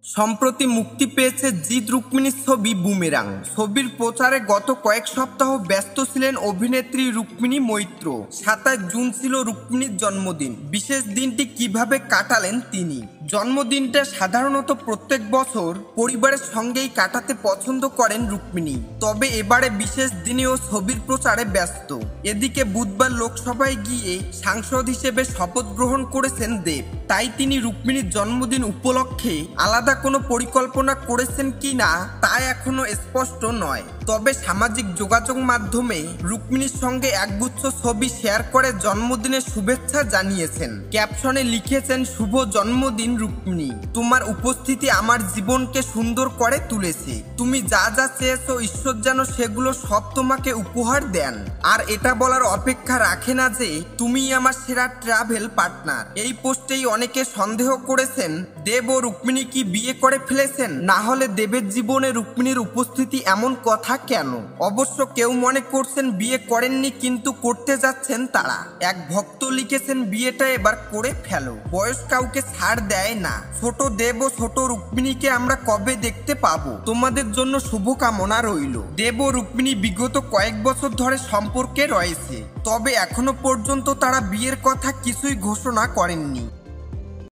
সম্প্রতি মুক্তি পেয়েছে জিৎ রুক্মিণীর ছবি বুমেরাং। ছবির প্রচারে গত কয়েক সপ্তাহ ব্যস্ত ছিলেন অভিনেত্রী রুক্মিণী মৈত্র। 27 জুন ছিল রুক্মিণীর জন্মদিন। বিশেষ দিনটি কিভাবে কাটালেন তিনি? জন্মদিনটা সাধারণত প্রত্যেক বছর পরিবারের সঙ্গেই কাটাতে পছন্দ করেন রুক্মিণী, তবে এবারে বিশেষ দিনেও ছবির প্রচারে ব্যস্ত। এদিকে বুধবার লোকসভায় গিয়ে সাংসদ হিসেবে শপথ গ্রহণ করেছেন দেব। তাই তিনি রুক্মিণীর জন্মদিন উপলক্ষে আলাদা কোনো পরিকল্পনা করেছেন কিনা তা এখনো স্পষ্ট নয়। তবে সামাজিক যোগাযোগ মাধ্যমে রুক্মিণীর সঙ্গে একগুচ্ছ ছবি শেয়ার করে জন্মদিনের শুভেচ্ছা জানিয়েছেন। ক্যাপশনে লিখেছেন, শুভ জন্মদিন রুক্মিণী, তোমার উপস্থিতি আমার জীবনকে সুন্দর করে তুলেছে। তুমি যা যা চেয়েছো ঈশ্বর যেন সেগুলো সব তোমাকে উপহার দেন। আর এটা বলার অপেক্ষা রাখে না যে তুমিই আমার সেরা ট্রাভেল পার্টনার। এই পোস্টেই অনেকে সন্দেহ করেছেন দেব ও রুক্মিণী কি বিয়ে করে ফেলেছেন, না হলে দেবের জীবনে রুক্মিণীর উপস্থিতি এমন কথা কেন? অবশ্য কেউ মনে করছেন বিয়ে করেননি কিন্তু করতে যাচ্ছেন তারা। এক ভক্ত লিখেছেন, বিয়েটা এবার করে ফেলো, বয়স কাউকে ছাড় দেয় না। ছোট দেব ও ছোট রুক্মিণীকে আমরা কবে দেখতে পাবো? তোমাদের জন্য শুভকামনা রইল। দেব ও রুক্মিণী বিগত কয়েক বছর ধরে সম্পর্কে রয়েছে, তবে এখনো পর্যন্ত তারা বিয়ের কথা কিছুই ঘোষণা করেননি।